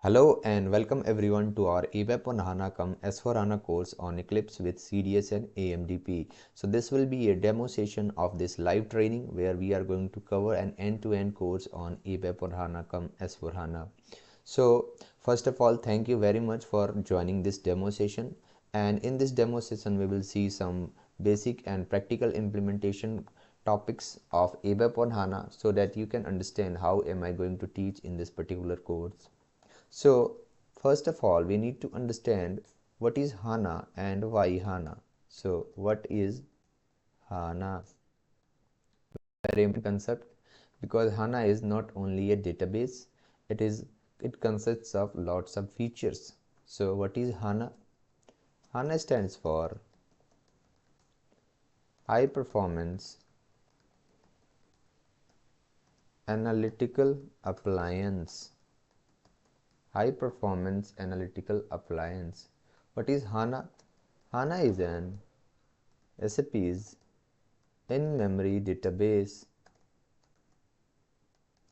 Hello and welcome everyone to our ABAP on Hana come S4 HANA course on Eclipse with CDS and AMDP. So this will be a demo session of this live training where we are going to cover an end-to-end course on ABAP on Hana come S4 HANA. So first of all, thank you very much for joining this demo session. And in this demo session, we will see some basic and practical implementation topics of ABAP on HANA so that you can understand how am I going to teach in this particular course. So first of all, we need to understand what is HANA and why HANA. So what is HANA? Very important concept because HANA is not only a database, it consists of lots of features. So what is HANA? HANA stands for High Performance Analytical Appliance. High Performance Analytical Appliance. What is HANA? HANA is an SAP's in-memory database.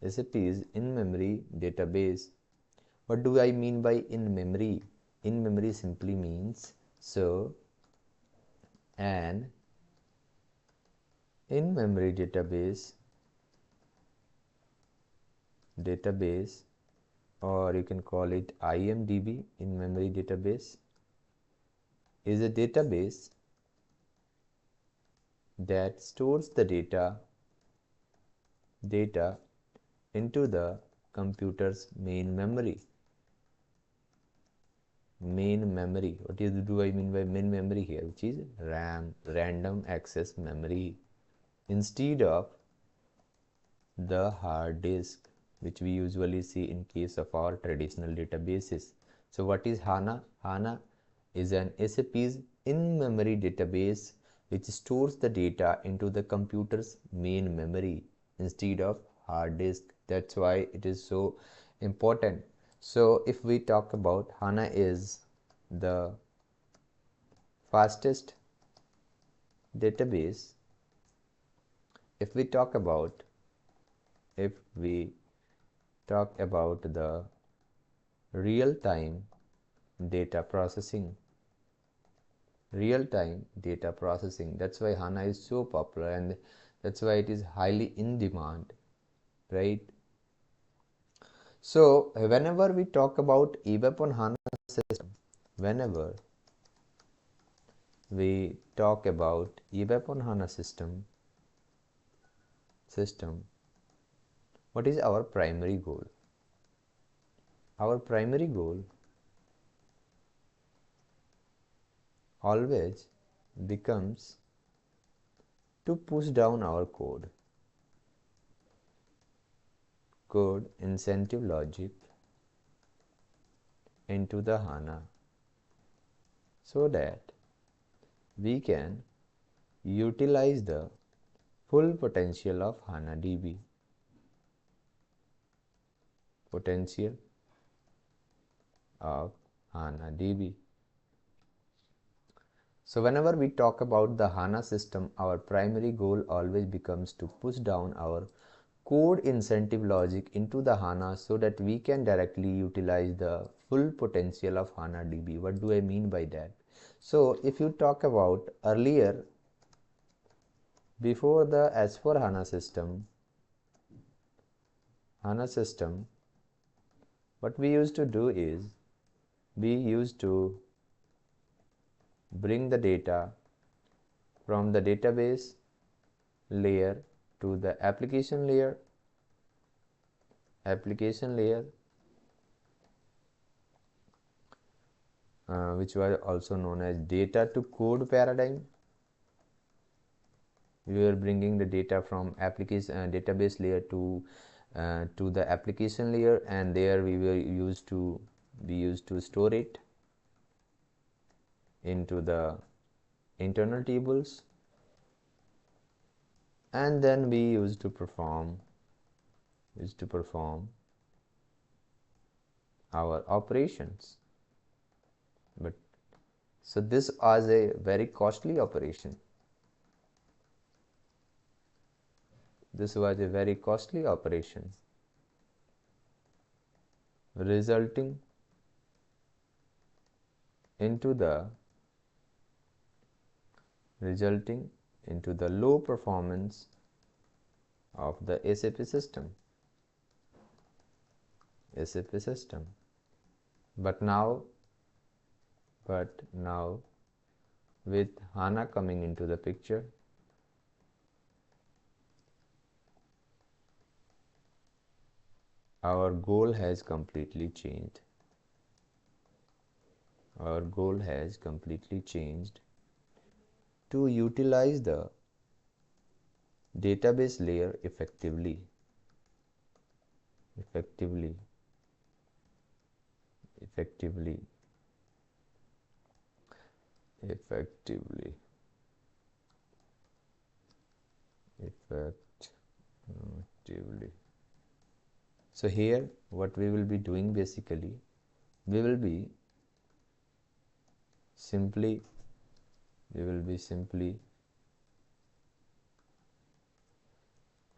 SAP's in-memory database. What do I mean by in-memory? In-memory simply means an in-memory database or you can call it IMDB, in-memory database, is a database that stores the data into the computer's main memory. What do I mean by main memory here? Which is RAM, random access memory, instead of the hard disk, which we usually see in case of our traditional databases. So what is HANA? HANA is an SAP's in-memory database which stores the data into the computer's main memory instead of hard disk. That's why it is so important. So if we talk about HANA is the fastest database. If we talk about the real-time data processing, that's why HANA is so popular and that's why it is highly in demand, right? So whenever we talk about ABAP on HANA system, what is our primary goal? Our primary goal always becomes to push down our code incentive logic into the HANA so that we can utilize the full potential of HANA DB. So whenever we talk about the HANA system, our primary goal always becomes to push down our code incentive logic into the HANA so that we can directly utilize the full potential of HANA DB. What do I mean by that? So if you talk about earlier, before the S4 HANA system, what we used to do is we used to bring the data from the database layer to the application layer, which was also known as data to code paradigm. We were bringing the data from application database layer to the application layer, and there we used to store it into the internal tables, and then we used to perform our operations. But so this was a very costly operation. resulting into the low performance of the SAP system. But now with HANA coming into the picture, our goal has completely changed. To utilize the database layer effectively. So here what we will be doing, basically we will be simply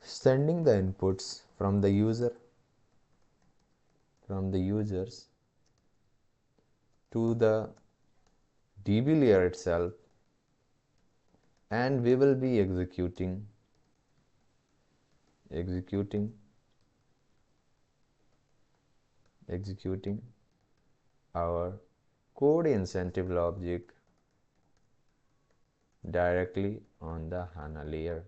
sending the inputs from the users to the DB layer itself, and we will be executing our code incentive logic directly on the HANA layer,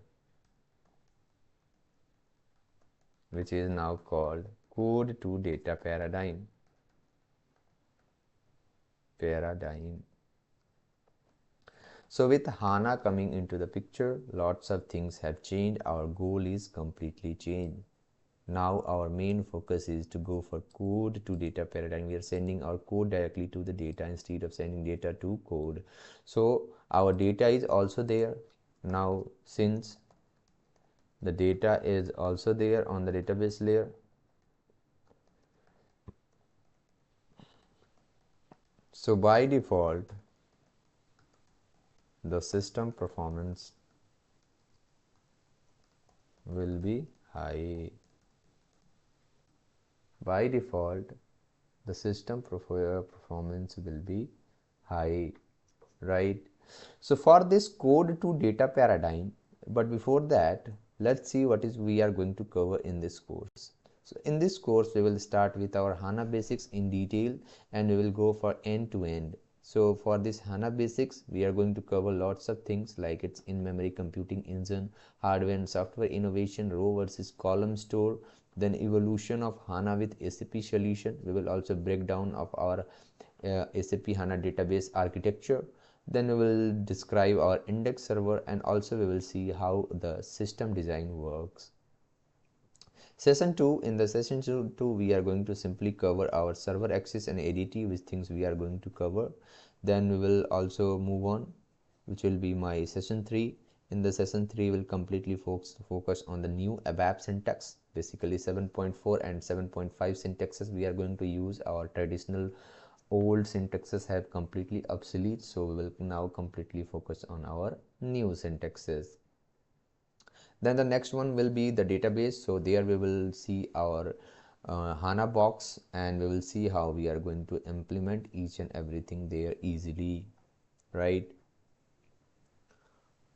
which is now called code to data paradigm. So with HANA coming into the picture, lots of things have changed. Our goal is completely changed. Now our main focus is to go for code to data paradigm. We are sending our code directly to the data instead of sending data to code. So our data is also there. Now since the data is also there on the database layer, so by default the system performance will be high. By default the system performance will be high, right? So for this code to data paradigm, but before that let's see what is we are going to cover in this course. So in this course we will start with our HANA basics in detail, and we will go for end to end. So for this HANA basics we are going to cover lots of things like its in-memory computing engine, hardware and software innovation, row versus column store, then evolution of HANA with SAP solution. We will also break down of our SAP HANA database architecture. Then we will describe our index server, and also we will see how the system design works. Session 2, in the session 2 we are going to simply cover our server access and ADT, which things we are going to cover. Then we will also move on, which will be my session 3. In the session 3 will completely focus on the new ABAP syntax, basically 7.4 and 7.5 syntaxes. We are going to use our traditional old syntaxes have completely obsolete, so we will now completely focus on our new syntaxes. Then the next one will be the database. So there we will see our HANA box, and we will see how we are going to implement each and everything there easily, right?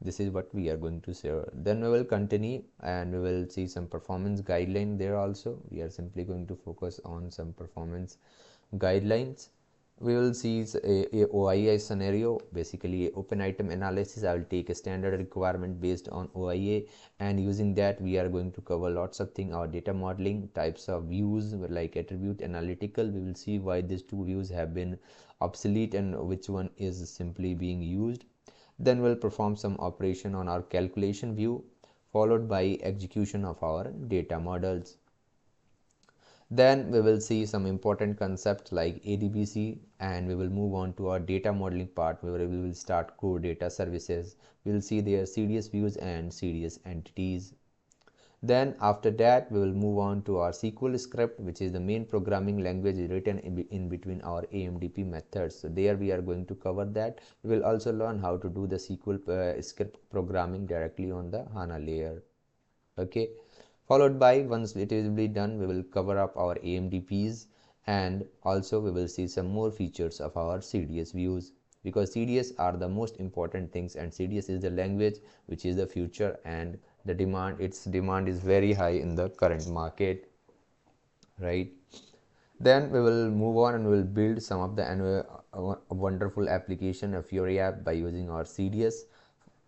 This is what we are going to share. Then we will continue and we will see some performance guideline there also. We are simply going to focus on some performance guidelines. We will see a OIA scenario, basically open item analysis. I will take a standard requirement based on OIA, and using that we are going to cover lots of things. Our data modeling, types of views like attribute, analytical. We will see why these two views have been obsolete and which one is simply being used. Then we'll perform some operation on our calculation view, followed by execution of our data models. Then we will see some important concepts like ADBC, and we will move on to our data modeling part, where we will start core data services. We will see their CDS views and CDS entities. Then after that we will move on to our SQL script, which is the main programming language written in between our AMDP methods. So there we are going to cover that. We will also learn how to do the SQL script programming directly on the HANA layer. Okay, followed by, once it will be done, we will cover up our AMDPs, and also we will see some more features of our CDS views, because CDS are the most important things, and CDS is the language which is the future, and the demand, its demand is very high in the current market, right? Then we will move on and we will build some of the wonderful application of your app by using our CDS,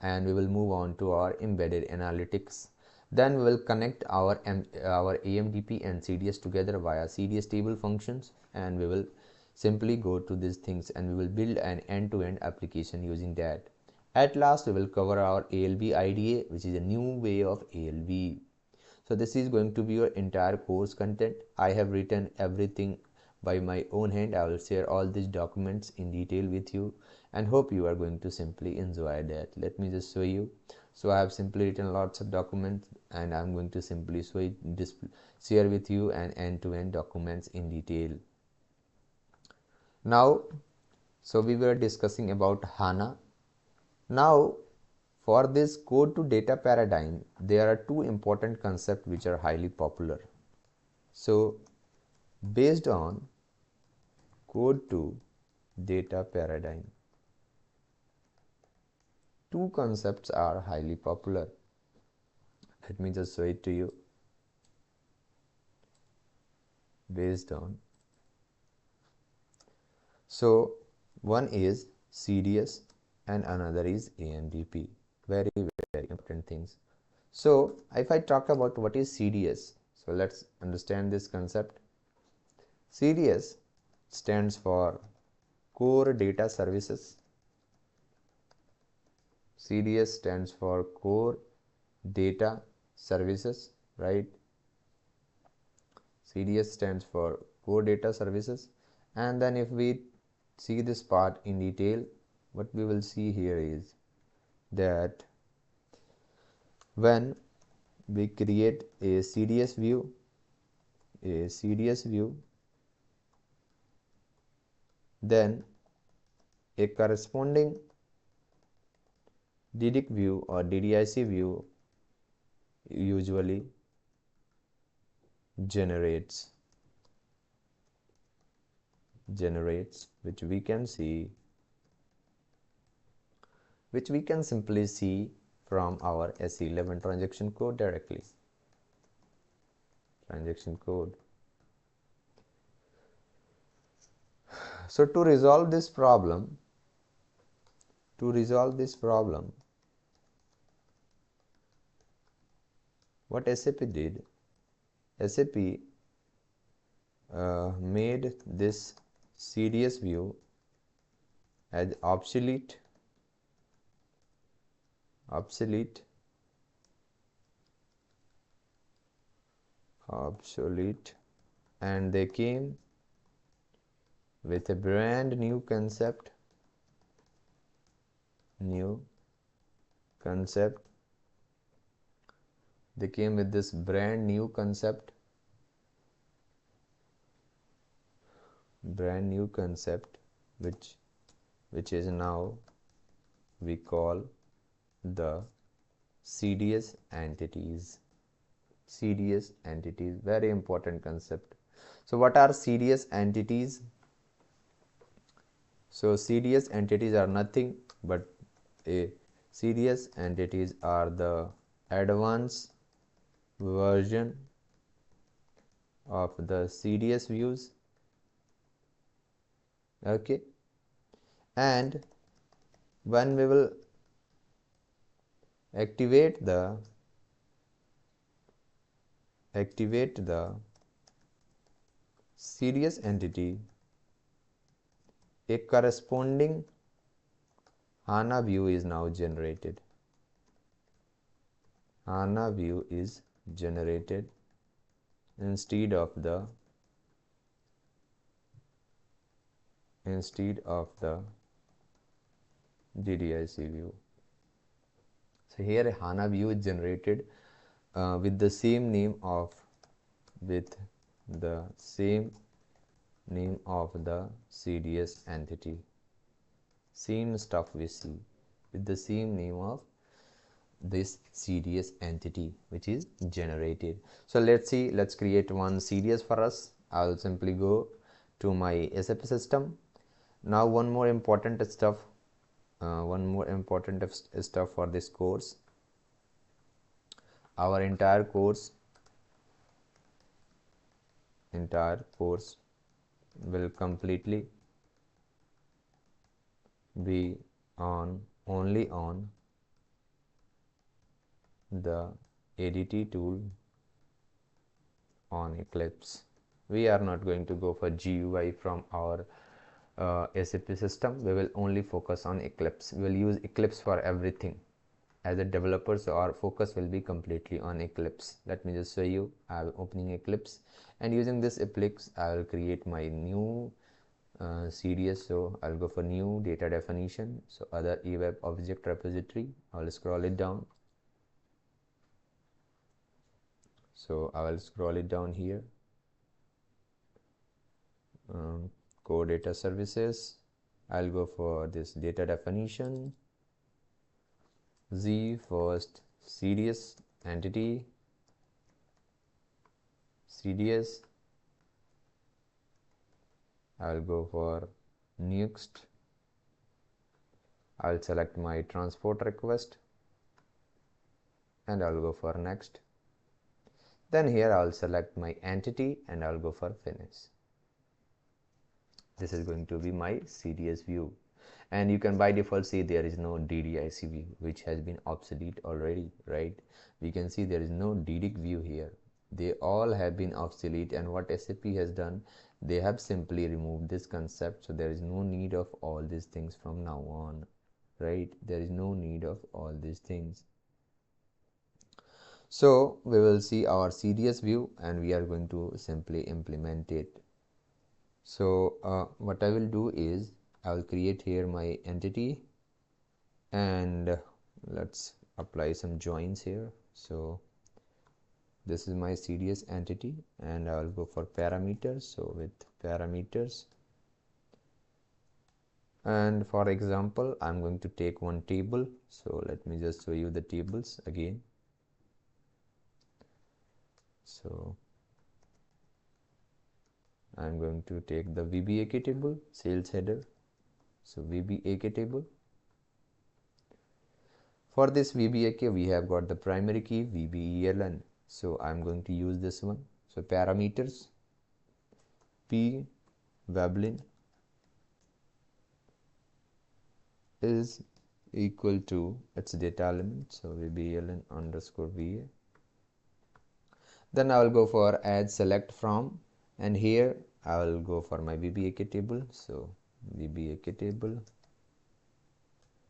and we will move on to our embedded analytics. Then we will connect our AMDP and CDS together via CDS table functions, and we will simply go to these things and we will build an end-to-end application using that. At last, we will cover our ALB IDA, which is a new way of ALB. So this is going to be your entire course content. I have written everything by my own hand. I will share all these documents in detail with you and hope you are going to simply enjoy that. Let me just show you. So I have simply written lots of documents and I'm going to simply share with you an end-to-end documents in detail. Now, so we were discussing about HANA. Now, for this code to data paradigm, there are two important concepts which are highly popular. So, based on code to data paradigm, two concepts are highly popular. Let me just show it to you. Based on, so one is CDS and another is AMDP. Very important things. So if I talk about what is CDS, so let's understand this concept. CDS stands for Core Data Services. CDS stands for Core Data Services, right? CDS stands for Core Data Services. And then if we see this part in detail, what we will see here is that when we create a CDS view, then a corresponding DDIC view or DDIC view usually generates, which we can simply see from our SE11 transaction code directly. Transaction code. So to resolve this problem, what SAP did, SAP made this CDS view as obsolete, and they came with a brand new concept, they came with this brand new concept, which is now we call the CDS entities. Very important concept. So what are CDS entities? So CDS entities are nothing but CDS entities are the advanced version of the CDS views. Okay, and when we will activate the CDS entity, a corresponding HANA view is now generated. HANA view is generated instead of the DDIC view. So here a HANA view is generated with the same name of the CDS entity. Same stuff we see with the same name of this CDS entity which is generated. So let's see, let's create one CDS for us. I'll simply go to my SAP system. Now one more important stuff for this course. Our entire course will completely be only on the ADT tool on Eclipse. We are not going to go for GUI from our SAP system. We will only focus on Eclipse. We will use Eclipse for everything. As a developer, so our focus will be completely on Eclipse. Let me just show you. I'm opening Eclipse, and using this Eclipse I will create my new CDS. So I'll go for new data definition, so other ABAP object repository. I'll scroll it down. So I will scroll it down here. Core data services. I'll go for this data definition. Z first CDS entity, CDS. I'll go for next. I'll select my transport request and I'll go for next. Then here I'll select my entity and I'll go for finish. This is going to be my CDS view, and you can by default see there is no DDIC view, which has been obsolete already, right? We can see there is no DDIC view here. They all have been obsolete, and what SAP has done, they have simply removed this concept, so there is no need of all these things from now on, right? There is no need of all these things. So we will see our CDS view and we are going to simply implement it. So what I will do is I will create here my entity, and let's apply some joins here. So this is my CDS entity, and I will go for parameters. So with parameters, and for example I'm going to take one table. So let me just show you the tables again. So I'm going to take the VBAK table, sales header. So VBAK table. For this VBAK, we have got the primary key VBELN. So I'm going to use this one. So parameters P Veblen is equal to its data element. So VBELN underscore VA. Then I will go for add select from, and here I will go for my VBAK table. So VBAK table.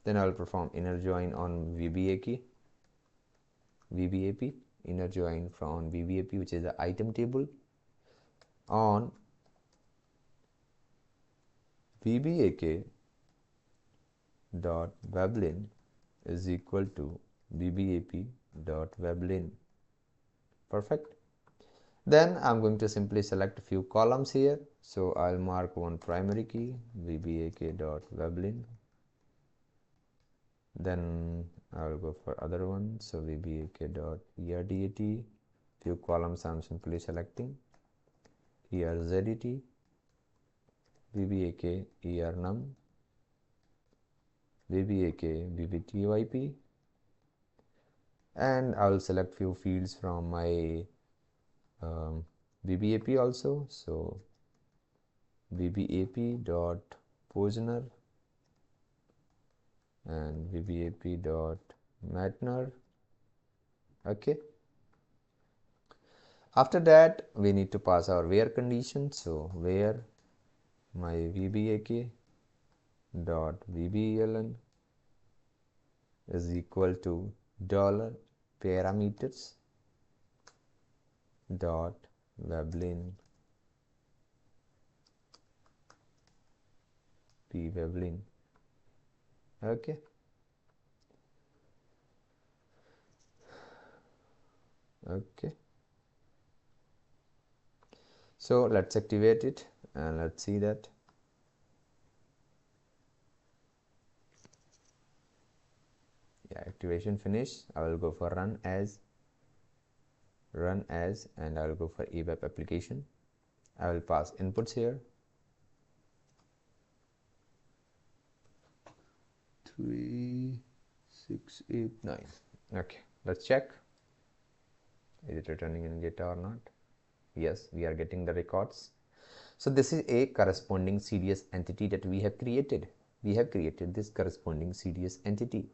Then I will perform inner join on VBAP, inner join from VBAP, which is the item table, on VBAK dot Veblen is equal to VBAP dot Veblen. Perfect. Then I'm going to simply select a few columns here. So I'll mark one primary key VBAK dot Veblen. Then I will go for other one. So VBAK dot ERDAT. Few columns I'm simply selecting ERZDT, VBAK ERNUM, VBAK VBTYP, and I will select few fields from my VBAP also. So VBAP dot Posner and VBAP dot Matner. Okay. After that, we need to pass our where condition. So where my VBAK dot VBELN is equal to dollar parameters dot Veblen P Veblen. Okay. Okay. So let's activate it and let's see that. Yeah, activation finished. I will go for run as, and I will go for ABAP application. I will pass inputs here. 3689. Okay, let's check. Is it returning in data or not? Yes, we are getting the records. So this is a corresponding CDS entity that we have created. We have created this corresponding CDS entity.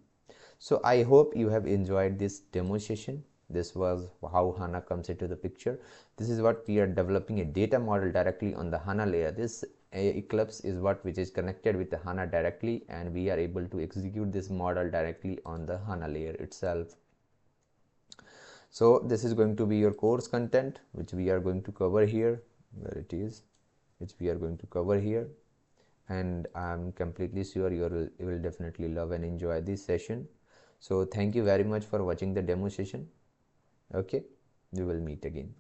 So I hope you have enjoyed this demo session. This was how HANA comes into the picture. This is what we are developing, a data model directly on the HANA layer. This Eclipse is what which is connected with the HANA directly, and we are able to execute this model directly on the HANA layer itself. So this is going to be your course content, which we are going to cover here, where it is, which we are going to cover here. And I'm completely sure you will definitely love and enjoy this session. So thank you very much for watching the demo session. Okay, we will meet again.